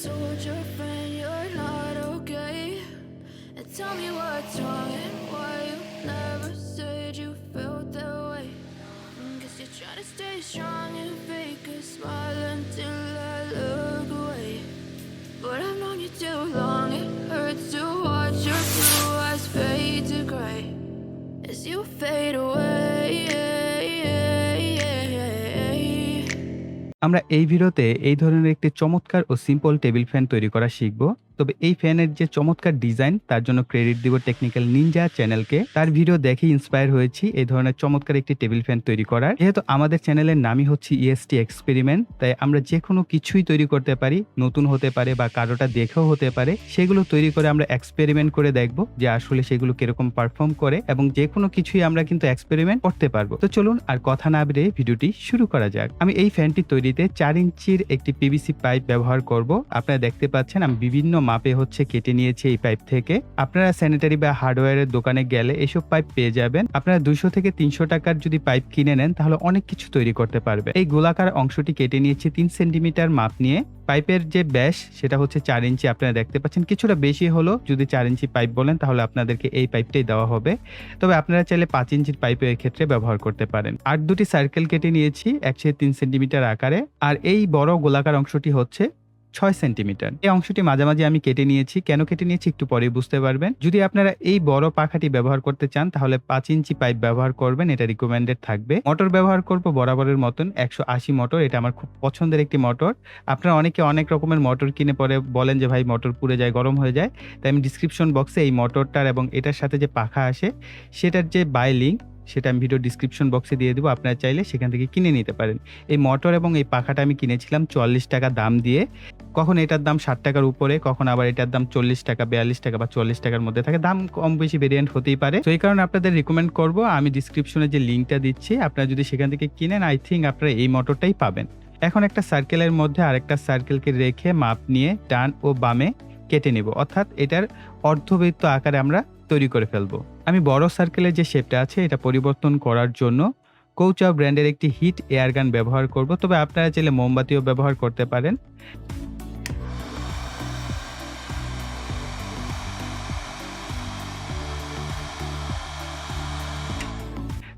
told your friend you're not okay, and tell me what's wrong and why you never said you felt that way. Guess you're trying to stay strong and fake a smile until I look away. But I've known you too long, it hurts to watch your blue eyes fade to gray as you fade away. আমরা এই ভিডিওতে এই ধরনের একটি চমৎকার ও simple table fan তৈরি করা শিখব। তবে এই ফ্যানের যে চমৎকার ডিজাইন তার জন্য ক্রেডিট দিব টেকনিক্যাল নিনজা চ্যানেলকে। তার ভিডিও দেখে ইন্সপায়ার হয়েছি এই ধরনের চমৎকার একটি টেবিল ফ্যান তৈরি করার। যেহেতু আমাদের চ্যানেলের নামই হচ্ছে ইএসটি এক্সপেরিমেন্ট, তাই আমরা যে কোনো কিছুই তৈরি করতে পারি, নতুন হতে পারে বা কারোটা দেখেও হতে পারে, সেগুলো তৈরি করে আমরা এক্সপেরিমেন্ট করে দেখব যে আসলে সেগুলো কিরকম পারফর্ম করে, এবং যে কোনো কিছুই আমরা কিন্তু এক্সপেরিমেন্ট করতে পারবো। তো চলুন আর কথা না বেরিয়ে ভিডিওটি শুরু করা যাক। আমি এই ফ্যানটি তৈরিতে 4 ইঞ্চির একটি পিভিসি পাইপ ব্যবহার করব। আপনারা দেখতে পাচ্ছেন আমি বিভিন্ন মাপে হচ্ছে কেটে নিয়েছি এই পাইপ থেকে। আপনারা স্যানিটারি বা হার্ডওয়্যারের দোকানে গেলে এসব পাইপ পেয়ে যাবেন। আপনারা 200 থেকে 300 টাকার যদি পাইপ কিনে নেন তাহলে অনেক কিছু তৈরি করতে পারবে। এই গোলাকার অংশটি কেটে নিয়েছি 3 সেন্টিমিটার মাপ নিয়ে। পাইপের যে ব্যাস সেটা হচ্ছে 4 ইঞ্চি। আপনারা দেখতে পাচ্ছেন কিছুটা বেশি হলো, যদি 4 ইঞ্চি পাইপ বলেন তাহলে আপনাদেরকে এই পাইপটাই দেওয়া হবে। তবে আপনারা চাইলে 5 ইঞ্চির পাইপের ক্ষেত্রে ব্যবহার করতে পারেন। আর দুটি সার্কেল কেটে নিয়েছি 1/3 সেন্টিমিটার আকারে। আর এই বড় গোলাকার অংশটি হচ্ছে 6 সেন্টিমিটার। এই অংশটি মাঝামাঝি আমি কেটে নিয়েছি। কেন কেটে নিয়েছি একটু পরে বুঝতে পারবেন। যদি আপনারা এই বড় পাখাটি ব্যবহার করতে চান তাহলে 5 ইঞ্চি পাইপ ব্যবহার করবেন, এটা রিকমেন্ডেড থাকবে। মোটর ব্যবহার করব বরাবরের মতন 180 মোটর। এটা আমার খুব পছন্দের একটি মোটর। আপনারা অনেকে অনেক রকমের মোটর কিনে পরে বলেন যে ভাই মোটর পুড়ে যায়, গরম হয়ে যায়। তাই আমি ডিসক্রিপশন বক্সে এই মোটরটার এবং এটার সাথে যে পাখা আসে সেটার যে বাই লিঙ্ক সেটা আমি ভিডিও ডিসক্রিপশন বক্সে দিয়ে দেবো। আপনারা চাইলে সেখান থেকে কিনে নিতে পারেন। এই মোটর এবং এই পাখাটা আমি কিনেছিলাম 44 টাকা দাম দিয়ে। কখন এটার দাম 60 টাকার উপরে, কখন আবার এটার দাম 40 টাকা, 42 টাকা বা 40 টাকার মধ্যে থাকে। দাম কম বেশি ভেরিয়েন্ট হতেই পারে। তো এই কারণে আপনাদের রিকমেন্ড করব, আমি ডিসক্রিপশনে যে লিঙ্কটা দিচ্ছি আপনারা যদি সেখান থেকে কিনেন আই থিঙ্ক আপনারা এই মোটরটাই পাবেন। এখন একটা সার্কেলের মধ্যে আরেকটা সার্কেলকে রেখে মাপ নিয়ে ডান ও বামে কেটে নেব, অর্থাৎ এটার অর্ধবৃত্ত আকারে আমরা তৈরি করে ফেলবো। আমি বড় সার্কেলের যে শেপটা আছে এটা পরিবর্তন করার জন্য কৌচা ব্র্যান্ডের একটি হিট এয়ার গান ব্যবহার করব। তবে আপনারা চাইলে মোমবাতিও ব্যবহার করতে পারেন।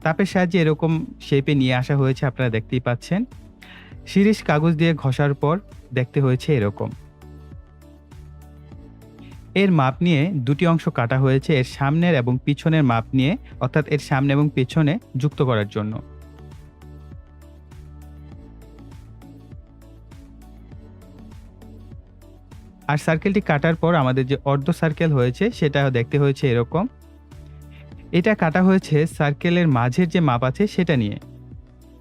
তাপের সাহায্যে এরকম শেপে নিয়ে আসা হয়েছে, আপনারা দেখতেই পাচ্ছেন। শিরিষ কাগজ দিয়ে ঘষার পর দেখতে হয়েছে এরকম। এর মাপ নিয়ে দুটি অংশ কাটা হয়েছে, এর সামনের এবং পিছনের মাপ নিয়ে, অর্থাৎ এর সামনে এবং পেছনে যুক্ত করার জন্য। আর সার্কেলটি কাটার পর আমাদের যে অর্ধ সার্কেল হয়েছে সেটা দেখতে হয়েছে এরকম। এটা কাটা হয়েছে সার্কেলের মাঝের যে মাপ আছে সেটা নিয়ে,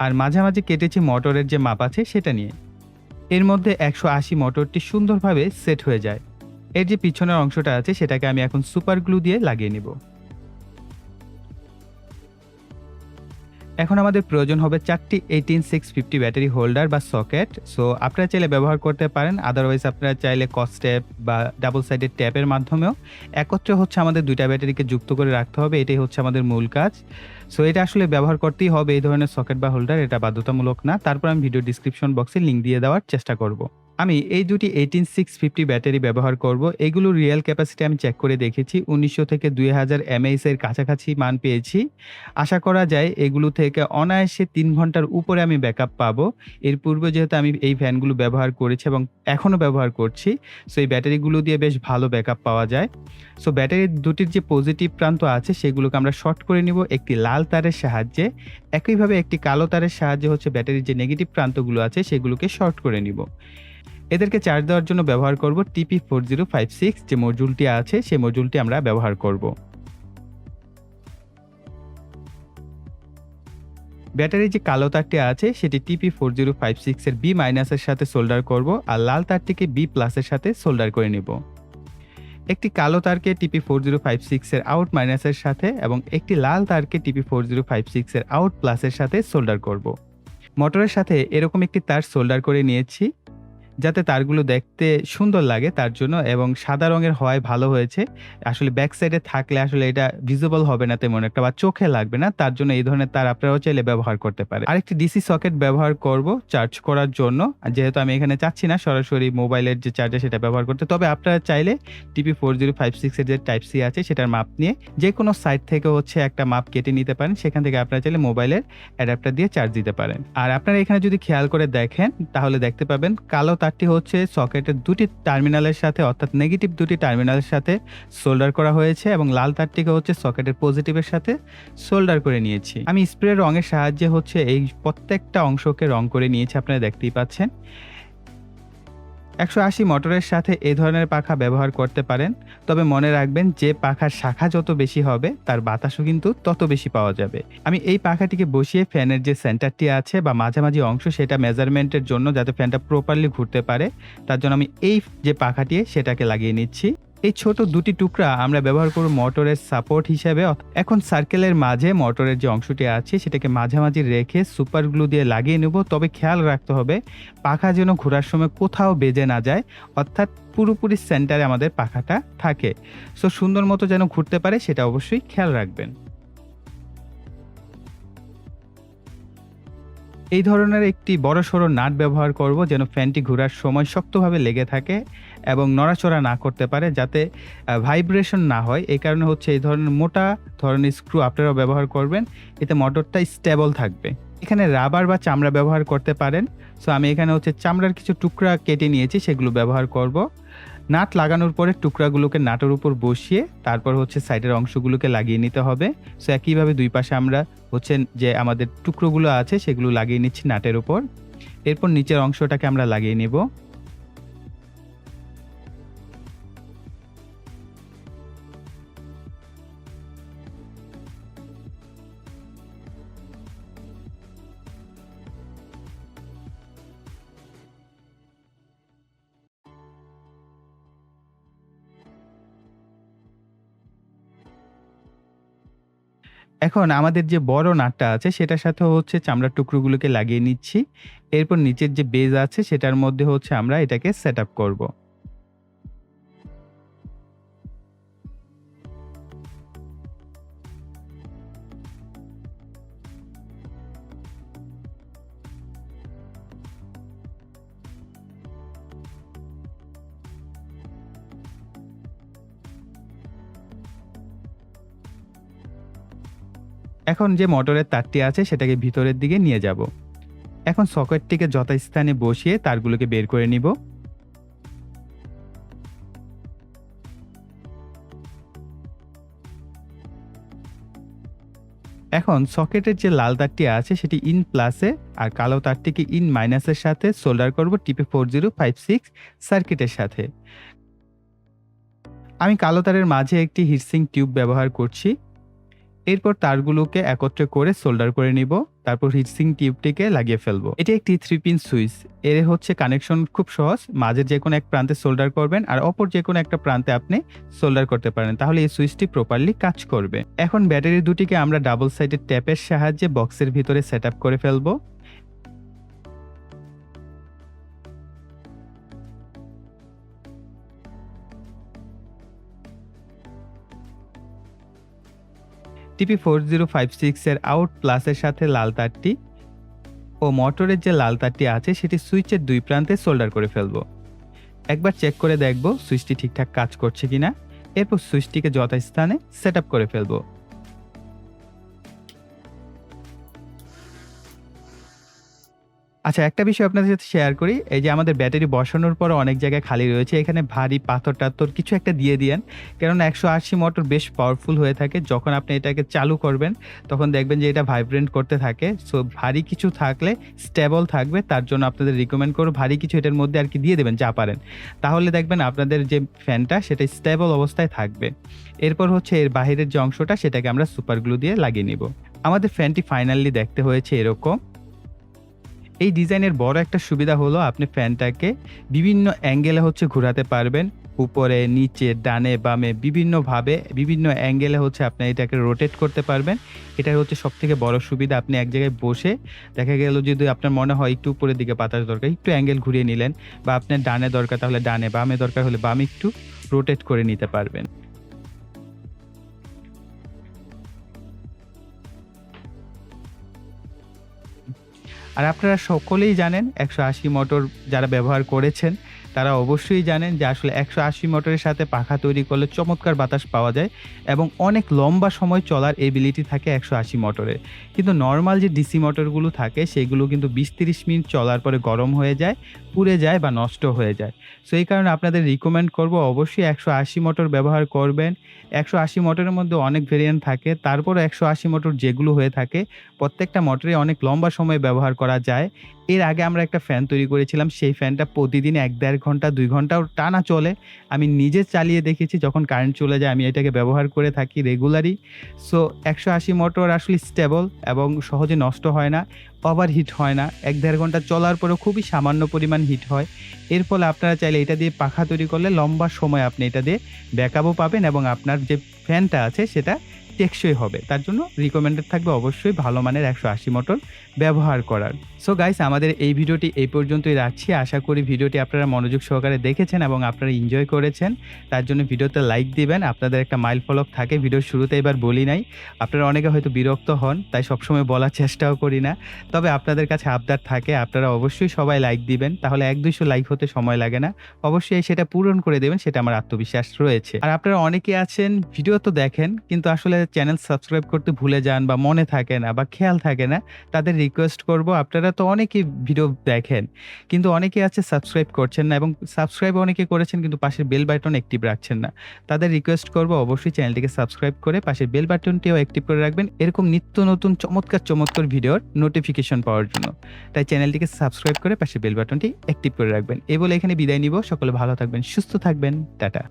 আর মাঝামাঝি কেটেছি মোটরের যে মাপ আছে সেটা নিয়ে। এর মধ্যে 180 মোটরটি সুন্দরভাবে সেট হয়ে যায়। এর যে পিছনের অংশটা আছে সেটাকে আমি এখন সুপার গ্লু দিয়ে লাগিয়ে নিব। এখন আমাদের প্রয়োজন হবে 4টি 18650 ব্যাটারি হোল্ডার বা সকেট। সো আপনারা চাইলে ব্যবহার করতে পারেন, আদারওয়াইজ আপনারা চাইলে কস ট্যাপ বা ডাবল সাইডেড ট্যাপের মাধ্যমেও একত্রে হচ্ছে আমাদের দুইটা ব্যাটারিকে যুক্ত করে রাখতে হবে। এটাই হচ্ছে আমাদের মূল কাজ। সো এটা আসলে ব্যবহার করতেই হবে, এই ধরনের সকেট বা হোল্ডার, এটা বাধ্যতামূলক না। তারপর আমি ভিডিও ডিসক্রিপশন বক্সে লিঙ্ক দিয়ে দেওয়ার চেষ্টা করব। আমি এই দুটি 18650 ব্যাটারি ব্যবহার করব। এগুলো রিয়েল ক্যাপাসিটি আমি চেক করে দেখেছি 1900 থেকে 2000 mAh এর কাছাকাছি মান পেয়েছি। আশা করা যায় এগুলো থেকে অনায়াসে 3 ঘন্টার উপরে আমি ব্যাকআপ পাবো। এর পূর্বে যেহেতু আমি এই ফ্যানগুলো ব্যবহার করেছি এবং এখনও ব্যবহার করছি, সো এই ব্যাটারিগুলো দিয়ে বেশ ভালো ব্যাকআপ পাওয়া যায়। সো ব্যাটারির দুটির যে পজিটিভ প্রান্ত আছে সেগুলোকে আমরা শর্ট করে নিব একটি লাল তারের সাহায্যে। একইভাবে একটি কালো তারের সাহায্যে হচ্ছে ব্যাটারির যে নেগেটিভ প্রান্তগুলো আছে সেগুলোকে শর্ট করে নিব। এদেরকে চার্জ দেওয়ার জন্য ব্যবহার করব TP4056 যে মডিউলটি আছে সেই মডিউলটি আমরা ব্যবহার করব। ব্যাটারির যে কালো তারটি আছে সেটি TP4056 এর B- এর সাথে সোল্ডার করব, আর লাল তারটিকে B+ এর সাথে সোল্ডার করে নিব। একটি কালো তারকে TP4056 এর আউট মাইনাসের সাথে এবং একটি লাল তারকে TP4056 এর আউট প্লাসের সাথে সোল্ডার করব। মোটরের সাথে এরকম একটি তার সোল্ডার করে নিয়েছি। যাতে তারগুলো দেখতে সুন্দর লাগে তার জন্য, এবং সাদা রঙের হওয়ায় ভালো হয়েছে। আসলে ব্যাক সাইডে থাকলে আসলে এটা ভিজিবল হবে না তেমন একটা বা চোখে লাগবে না। তার জন্য এই ধরনের তার আপনারাও চাইলে ব্যবহার করতে পারেন। আরেকটি ডিসি সকেট ব্যবহার করব চার্জ করার জন্য। যেহেতু আমি এখানে চাচ্ছি না সরাসরি মোবাইলের যে চার্জার সেটা ব্যবহার করতে। তবে আপনারা চাইলে TP4056 এর যে টাইপ সি আছে সেটার মাপ নিয়ে যেকোনো সাইট থেকে একটা মাপ কেটে নিতে পারেন। সেখান থেকে আপনারা চাইলে মোবাইলের অ্যাডাপ্টার দিয়ে চার্জ দিতে পারেন। আর আপনারা এখানে যদি খেয়াল করে দেখেন তাহলে দেখতে পাবেন কালো তারটি সকেটের দুটি টার্মিনালের সাথে, অর্থাৎ নেগেটিভ দুটি টার্মিনালের সাথে সোল্ডার করা হয়েছে এবং লাল তারটিকে সকেটের পজিটিভের সাথে সোল্ডার করে নিয়েছি। আমি স্প্রে রঙের সাহায্যে এই প্রত্যেকটা অংশকে রং করে নিয়েছি, আপনারা দেখতেই পাচ্ছেন। 180 মোটরের সাথে এই ধরনের পাখা ব্যবহার করতে পারেন। তবে মনে রাখবেন যে পাখার শাখা যত বেশি হবে তার বাতাসও কিন্তু তত বেশি পাওয়া যাবে। আমি এই পাখাটিকে বসিয়ে ফ্যানের যে সেন্টারটি আছে বা মাঝামাঝি অংশ সেটা মেজারমেন্টের জন্য, যাতে ফ্যানটা প্রপারলি ঘুরতে পারে, তার জন্য আমি এই যে পাখাটি সেটাকে লাগিয়ে নিচ্ছি। এই ছোট দুটি টুকরা আমরা ব্যবহার করব মোটরের সাপোর্ট হিসেবে। এখন সার্কেলের মাঝে মোটরের যে অংশটি আছে সেটাকে মাঝামাঝি রেখে সুপার গ্লু দিয়ে লাগিয়ে নেব। তবে খেয়াল রাখতে হবে পাখা যেন ঘোরার সময় কোথাও বেজে না যায়, অর্থাৎ পুরোপুরি সেন্টারে আমাদের পাখাটা থাকে। সো সুন্দর মতো যেন ঘুরতে পারে সেটা অবশ্যই খেয়াল রাখবেন। এই ধরনের একটি বড়সড় নাট ব্যবহার করব যেন ফ্যানটি ঘোরার সময় শক্তভাবে লেগে থাকে এবং নড়াচড়া না করতে পারে, যাতে ভাইব্রেশন না হয়। এই কারণে এই ধরনের মোটা ধরনের স্ক্রু আপনারাও ব্যবহার করবেন, এতে মোটরটা স্টেবল থাকবে। এখানে রাবার বা চামড়া ব্যবহার করতে পারেন। সো আমি এখানে চামড়ার কিছু টুকরা কেটে নিয়েছি, সেগুলো ব্যবহার করব। নাট লাগানোর পরে টুকরাগুলোকে নাটের উপর বসিয়ে তারপর সাইডের অংশগুলোকে লাগিয়ে নিতে হবে। সো একইভাবে দুই পাশে আমরা যে আমাদের টুকরোগুলো আছে সেগুলো লাগিয়ে নিচ্ছি নাটের উপর। এরপর নিচের অংশটাকে আমরা লাগিয়ে নেব। এখন আমাদের যে বড় নাটটা আছে সেটার সাথে চামড়ার টুকরোগুলোকে লাগিয়ে নিচ্ছি। এরপর নিচের যে বেজ আছে সেটার মধ্যে আমরা এটাকে সেটআপ করব। এখন যে মোটরের তারটি আছে সেটাকে ভিতরের দিকে নিয়ে যাব। এখন সকেটটিকে যথাস্থানে বসিয়ে তারগুলোকে বের করে নিব। এখন সকেটের যে লাল তারটি আছে সেটি ইন প্লাসে আর কালো তারটিকে ইন মাইনাসের সাথে সোল্ডার করব TP4056 সার্কিটের সাথে। আমি কালো তারের মাঝে একটি হিটসিঙ্ক টিউব ব্যবহার করছি। এরপর তারগুলোকে একত্রে করে সোল্ডার করে নিব। তারপর হিটসিঙ্ক টিউবটিকে লাগিয়ে ফেলবো। এটি একটি 3 পিন সুইচ। এর কানেকশন খুব সহজ। মাঝের যে কোনো এক প্রান্তে সোল্ডার করবেন আর অপর যে কোনো একটা প্রান্তে আপনি সোল্ডার করতে পারেন, তাহলে এই সুইচটি প্রপারলি কাজ করবে। এখন ব্যাটারি দুটিকে আমরা ডাবল সাইডের ট্যাপের সাহায্যে বক্সের ভিতরে সেটআপ করে ফেলবো। TP4056 এর আউট প্লাসের সাথে লাল তারটি ও মোটরের যে লাল তারটি আছে সেটি সুইচের দুই প্রান্তে সোল্ডার করে ফেলবো। একবার চেক করে দেখব সুইচটি ঠিকঠাক কাজ করছে কিনা। এরপর সুইচটিকে যথাস্থানে সেটআপ করে ফেলবো। আচ্ছা, একটা বিষয় আপনাদের সাথে শেয়ার করি। এই যে আমাদের ব্যাটারি বসানোর পর অনেক জায়গায় খালি রয়েছে, এখানে ভারী পাথর-টাথর কিছু একটা দিয়ে দিয়েন। কেননা 180 মোটর বেশ পাওয়ারফুল হয়ে থাকে। যখন আপনি এটাকে চালু করবেন তখন দেখবেন যে এটা ভাইব্রেট করতে থাকে। সো ভারী কিছু থাকলে স্টেবল থাকবে। তার জন্য আপনাদের রিকমেন্ড করব ভারী কিছু এটার মধ্যে আর কি দিয়ে দেবেন যা পারেন। তাহলে দেখবেন আপনাদের যে ফ্যানটা সেটা স্টেবল অবস্থায় থাকবে। এরপর এর বাহিরের যে অংশটা সেটাকে আমরা সুপার গ্লু দিয়ে লাগিয়ে নিব। আমাদের ফ্যানটি ফাইনালি দেখতে হয়েছে এরকম। এই ডিজাইনের বড় একটা সুবিধা হলো আপনি ফ্যানটাকে বিভিন্ন অ্যাঙ্গেলে ঘোরাতে পারবেন। উপরে, নিচে, ডানে, বামে বিভিন্নভাবে বিভিন্ন অ্যাঙ্গেলে আপনি এটাকে রোটেট করতে পারবেন। এটাই সবথেকে বড় সুবিধা। আপনি এক জায়গায় বসে দেখা গেল যদি আপনার মনে হয় একটু উপরের দিকে বাতাস দরকার, একটু অ্যাঙ্গেল ঘুরিয়ে নিলেন বা আপনার ডানে দরকার তাহলে ডানে, বামে দরকার হলে বামে একটু রোটেট করে নিতে পারবেন। আর আপনারা সকলেই জানেন ১৮০ মোটর যারা ব্যবহার করেছেন তারা অবশ্যই জানেন যে আসলে ১৮০ মোটরের সাথে পাখা তৈরি করলে চমৎকার বাতাস পাওয়া যায় এবং অনেক লম্বা সময় চলার এবিলিটি থাকে ১৮০ মোটরের। কিন্তু নরমাল যে ডিসি মোটরগুলো থাকে সেগুলো কিন্তু ২০-৩০ মিনিট চলার পরে গরম হয়ে যায়, পুড়ে যায় বা নষ্ট হয়ে যায়। সো এই কারণে আপনাদের রিকমেন্ড করব অবশ্যই ১৮০ মোটর ব্যবহার করবেন। ১৮০ মোটরের মধ্যে অনেক ভেরিয়েন্ট থাকে। তারপরও ১৮০ মোটর যেগুলো হয়ে থাকে প্রত্যেকটা মোটরে অনেক লম্বা সময় ব্যবহার করা যায়। এর আগে আমরা একটা ফ্যান তৈরি করেছিলাম। সেই ফ্যানটা প্রতিদিন ১-১.৫ ঘন্টা ২ ঘন্টাও টানা চলে। আমি নিজে চালিয়ে দেখেছি যখন কারেন্ট চলে যায় আমি এটাকে ব্যবহার করে থাকি রেগুলারই। সো ১৮০ মোটর আসলে স্টেবল এবং সহজে নষ্ট হয় না, ওভারহিট হয় না। ১-১.৫ ঘন্টা চলার পরেও খুবই সামান্য পরিমাণ হিট হয়। এর ফলে আপনারা চাইলে এটা দিয়ে পাখা তৈরি করলে লম্বা সময় আপনি এটা দিয়ে ব্যাকআপও পাবেন এবং আপনার যে ফ্যানটা আছে সেটা টেকসই হবে। তার জন্য রিকমেন্ডেড থাকবে অবশ্যই ভালো মানের ১৮০ মোটর ব্যবহার করার। সো গাইস আমাদের এই ভিডিওটি এই পর্যন্তই রাখছি। আশা করি ভিডিওটি আপনারা মনোযোগ সহকারে দেখেছেন এবং আপনারা এনজয় করেছেন। তার জন্য ভিডিওতে লাইক দিবেন। আপনাদের একটা মাইল ফলক থাকে, ভিডিওর শুরুতে এবার বলি নাই। আপনারা অনেকে হয়তো বিরক্ত হন, তাই সবসময় বলার চেষ্টাও করি না। তবে আপনাদের কাছে আবদার থাকে, আপনারা অবশ্যই সবাই লাইক দিবেন। তাহলে ১-২০০ লাইক হতে সময় লাগে না। অবশ্যই সেটা পূরণ করে দেবেন, সেটা আমার আত্মবিশ্বাস রয়েছে। আর আপনারা অনেকে আছেন ভিডিও তো দেখেন কিন্তু আসলে চ্যানেল সাবস্ক্রাইব করতে ভুলে যান বা মনে থাকে না বা খেয়াল থাকে না। তাদের রিকোয়েস্ট করব, আপনারা তো অনেকেই ভিডিও দেখেন কিন্তু অনেকে আছে সাবস্ক্রাইব করছেন না এবং সাবস্ক্রাইব অনেকে করেছেন কিন্তু পাশের বেল বাটন অ্যাক্টিভ রাখছেন না। তাদের রিকোয়েস্ট করব অবশ্যই চ্যানেলটিকে সাবস্ক্রাইব করে পাশের বেল বাটনটিও অ্যাক্টিভ করে রাখবেন এরকম নিত্য নতুন চমৎকার ভিডিওর নোটিফিকেশন পাওয়ার জন্য। তাই চ্যানেলটিকে সাবস্ক্রাইব করে পাশের বেল বাটনটি অ্যাক্টিভ করে রাখবেন। এই বলে এখানে বিদায় নিব। সকলে ভালো থাকবেন, সুস্থ থাকবেন। টাটা।